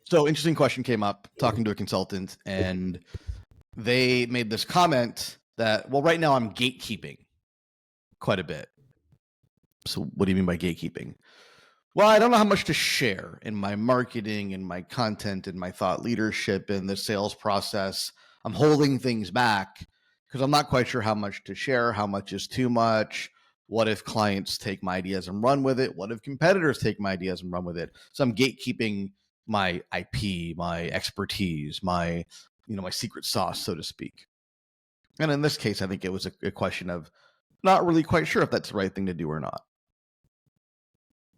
So interesting question came up talking to a consultant, and they made this comment that, well, right now I'm gatekeeping quite a bit. So what do you mean by gatekeeping? Well, I don't know how much to share in my marketing and my content and my thought leadership in the sales process. I'm holding things back because I'm not quite sure how much to share, how much is too much. What if clients take my ideas and run with it? What if competitors take my ideas and run with it? So I'm gatekeeping my IP, my expertise, my secret sauce, so to speak. And in this case, I think it was a question of not really quite sure if that's the right thing to do or not.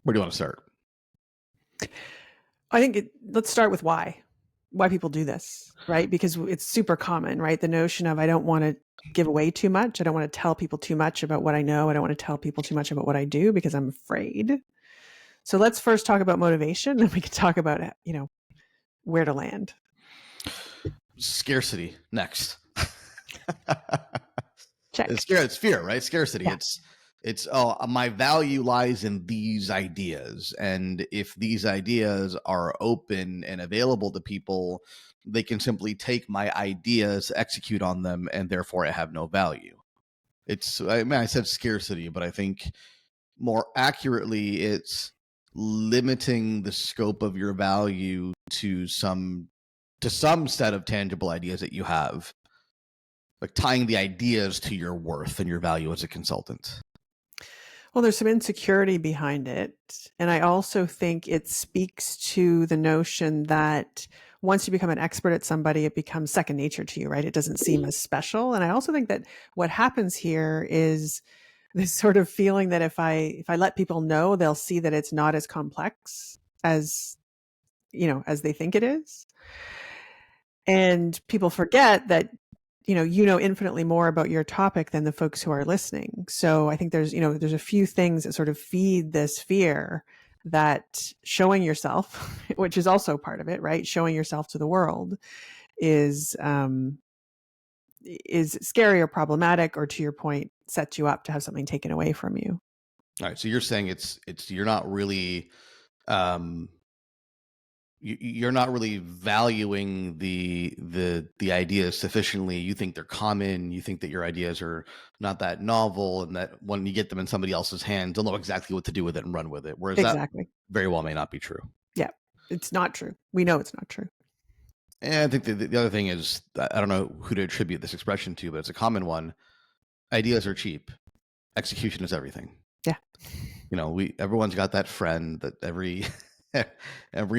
Where do you want to start? I think let's start with why people do this, right? Because it's super common, right? The notion of I don't want to give away too much. I don't want to tell people too much about what I know. I don't want to tell people too much about what I do because I'm afraid. So let's first talk about motivation, and we can talk about, where to land. Scarcity next. Check. It's fear, right? Scarcity. Yeah. It's my value lies in these ideas, and if these ideas are open and available to people, they can simply take my ideas, execute on them, and therefore I have no value. I said scarcity, but I think more accurately it's limiting the scope of your value to some set of tangible ideas that you have, like tying the ideas to your worth and your value as a consultant. Well, there's some insecurity behind it. And I also think it speaks to the notion that once you become an expert at somebody, it becomes second nature to you, right? It doesn't seem as special. And I also think that what happens here is this sort of feeling that if I let people know, they'll see that it's not as complex as they think it is. And people forget that you know infinitely more about your topic than the folks who are listening. So I think there's a few things that sort of feed this fear, that showing yourself, which is also part of it, right? Showing yourself to the world is scary or problematic, or to your point, sets you up to have something taken away from you. All right. So you're saying it's you're not really you're not really valuing the ideas sufficiently. You think they're common. You think that your ideas are not that novel, and that when you get them in somebody else's hands, they'll know exactly what to do with it and run with it. Whereas exactly. That very well may not be true. Yeah, it's not true. We know it's not true. And I think the other thing is, I don't know who to attribute this expression to, but it's a common one. Ideas are cheap. Execution is everything. Yeah. Everyone's got that friend that every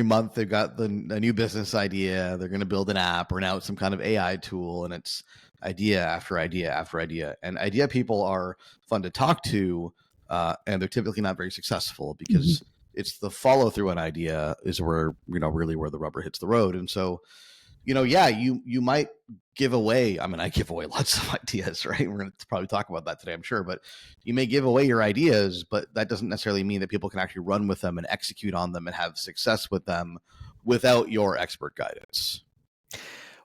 month they've got a new business idea. They're going to build an app or now it's some kind of AI tool, and it's idea after idea after idea. And idea people are fun to talk to, and they're typically not very successful because it's the follow through on idea is where, really where the rubber hits the road. And so, you might give away. I mean, I give away lots of ideas, right? We're going to probably talk about that today, I'm sure, but you may give away your ideas, but that doesn't necessarily mean that people can actually run with them and execute on them and have success with them without your expert guidance.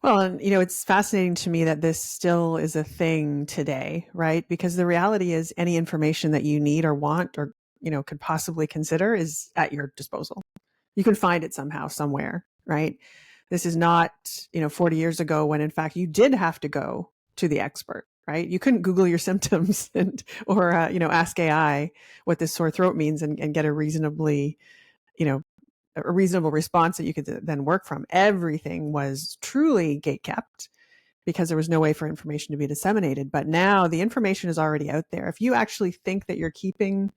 Well, and it's fascinating to me that this still is a thing today, right? Because the reality is any information that you need or want or, could possibly consider is at your disposal. You can find it somehow, somewhere, right? This is not, 40 years ago when in fact you did have to go to the expert, right? You couldn't Google your symptoms or ask AI what this sore throat means and get a reasonably, a reasonable response that you could then work from. Everything was truly gatekept because there was no way for information to be disseminated. But now the information is already out there. If you actually think that you're keeping,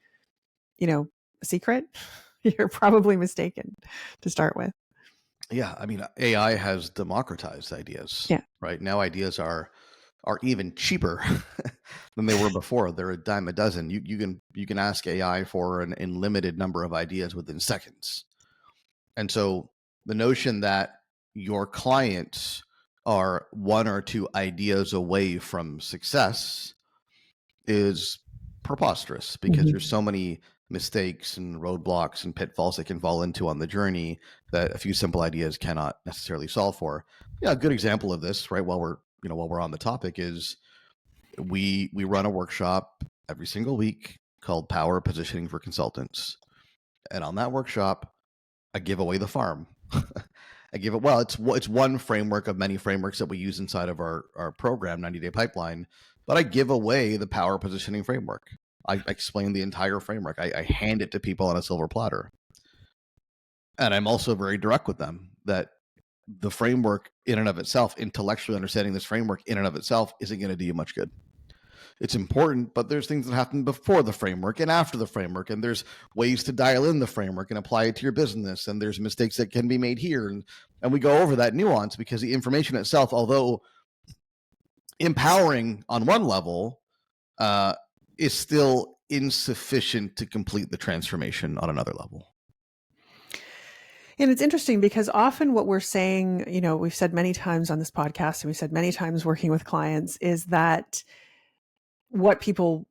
a secret, you're probably mistaken to start with. Yeah, I mean, AI has democratized ideas. Yeah. Right now, ideas are even cheaper than they were before. They're a dime a dozen. You can ask AI for an unlimited number of ideas within seconds. And so the notion that your clients are one or two ideas away from success is preposterous because there's so many mistakes and roadblocks and pitfalls they can fall into on the journey that a few simple ideas cannot necessarily solve for. Yeah, a good example of this, right, while we're on the topic, is we run a workshop every single week called Power Positioning for Consultants. And on that workshop, I give away the farm. I give it, well, it's one framework of many frameworks that we use inside of our program, 90-day pipeline, but I give away the power positioning framework. I explain the entire framework. I hand it to people on a silver platter. And I'm also very direct with them that the framework in and of itself, intellectually understanding this framework in and of itself, isn't going to do you much good. It's important, but there's things that happen before the framework and after the framework, and there's ways to dial in the framework and apply it to your business, and there's mistakes that can be made here. And we go over that nuance because the information itself, although empowering on one level, is still insufficient to complete the transformation on another level. And it's interesting because often what we're saying, we've said many times on this podcast, and we've said many times working with clients, is that what people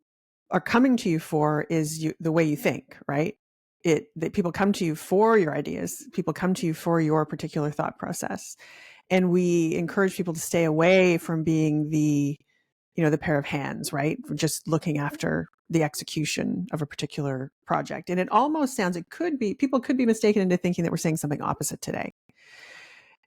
are coming to you for is the way you think, right? That people come to you for your ideas. People come to you for your particular thought process. And we encourage people to stay away from being the pair of hands, right? Just looking after the execution of a particular project. And it almost sounds, people could be mistaken into thinking that we're saying something opposite today.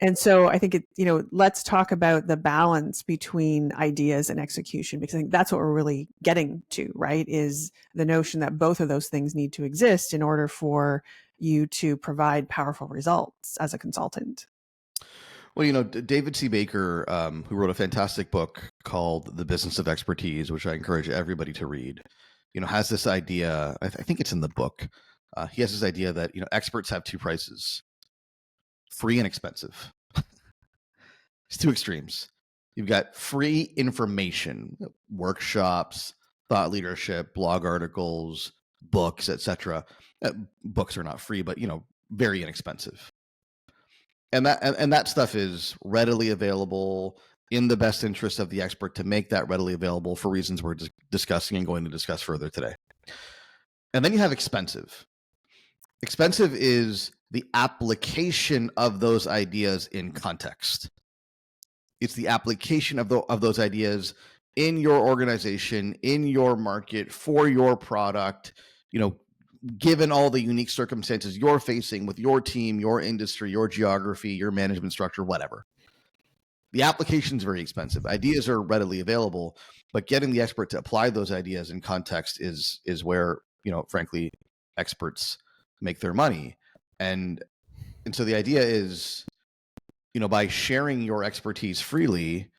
And so I think let's talk about the balance between ideas and execution, because I think that's what we're really getting to, right? Is the notion that both of those things need to exist in order for you to provide powerful results as a consultant. Well, David C. Baker, who wrote a fantastic book called The Business of Expertise, which I encourage everybody to read, has this idea, I think it's in the book. He has this idea that, experts have two prices: free and expensive. It's two extremes. You've got free information, workshops, thought leadership, blog articles, books, etc. Books are not free, but, very inexpensive. And that stuff is readily available, in the best interest of the expert to make that readily available for reasons we're discussing and going to discuss further today. And then you have expensive. Expensive is the application of those ideas in context. It's the application of those ideas in your organization, in your market, for your product, given all the unique circumstances you're facing with your team, your industry, your geography, your management structure, whatever. The application is very expensive. Ideas are readily available, but getting the expert to apply those ideas in context is where, frankly, experts make their money. And so the idea is, by sharing your expertise freely,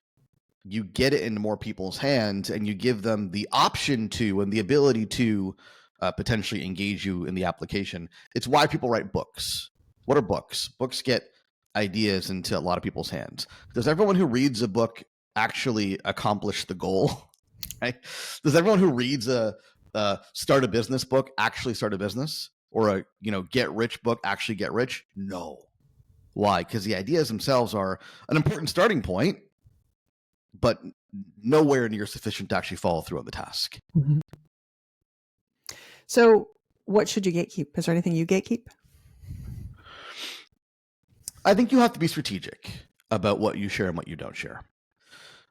you get it into more people's hands, and you give them the option to and the ability to potentially engage you in the application. It's why people write books. What are books? Books get ideas into a lot of people's hands. Does everyone who reads a book actually accomplish the goal? Right? Does everyone who reads a start a business book actually start a business? Or a get rich book actually get rich? No. Why? Because the ideas themselves are an important starting point, but nowhere near sufficient to actually follow through on the task. Mm-hmm. So what should you gatekeep? Is there anything you gatekeep? I think you have to be strategic about what you share and what you don't share.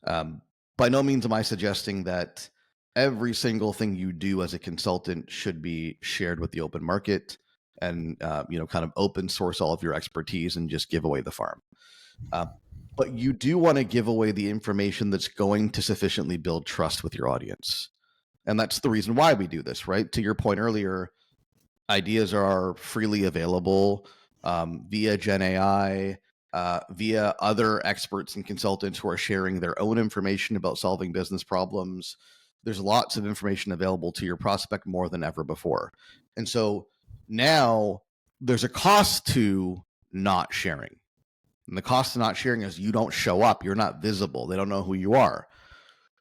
By no means am I suggesting that every single thing you do as a consultant should be shared with the open market and, kind of open source all of your expertise and just give away the farm. But you do want to give away the information that's going to sufficiently build trust with your audience. And that's the reason why we do this, right? To your point earlier, ideas are freely available via Gen AI, via other experts and consultants who are sharing their own information about solving business problems. There's lots of information available to your prospect more than ever before. And so now there's a cost to not sharing. And the cost of not sharing is you don't show up. You're not visible. They don't know who you are.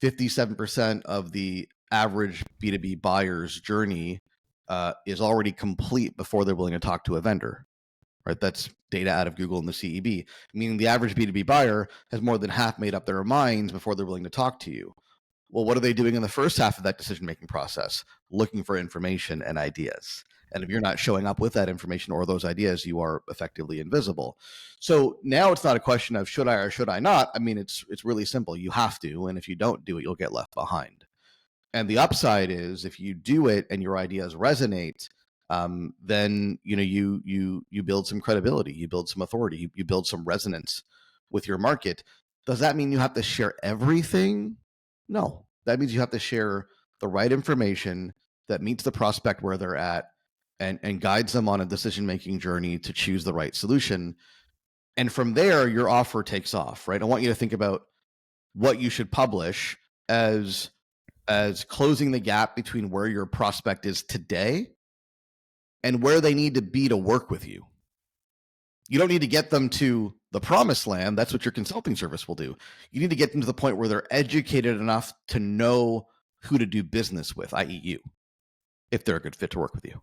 57% of the average B2B buyer's journey is already complete before they're willing to talk to a vendor, right? That's data out of Google and the CEB, meaning the average B2B buyer has more than half made up their minds before they're willing to talk to you. Well, what are they doing in the first half of that decision-making process? Looking for information and ideas. And if you're not showing up with that information or those ideas, you are effectively invisible. So now it's not a question of should I or should I not. I mean, it's really simple. You have to. And if you don't do it, you'll get left behind. And the upside is if you do it and your ideas resonate, then you build some credibility, you build some authority, you build some resonance with your market. Does that mean you have to share everything? No, that means you have to share the right information that meets the prospect where they're at and guides them on a decision-making journey to choose the right solution. And from there, your offer takes off, right? I want you to think about what you should publish as closing the gap between where your prospect is today and where they need to be to work with you. You don't need to get them to the promised land. That's what your consulting service will do. You need to get them to the point where they're educated enough to know who to do business with, i.e. you, if they're a good fit to work with you.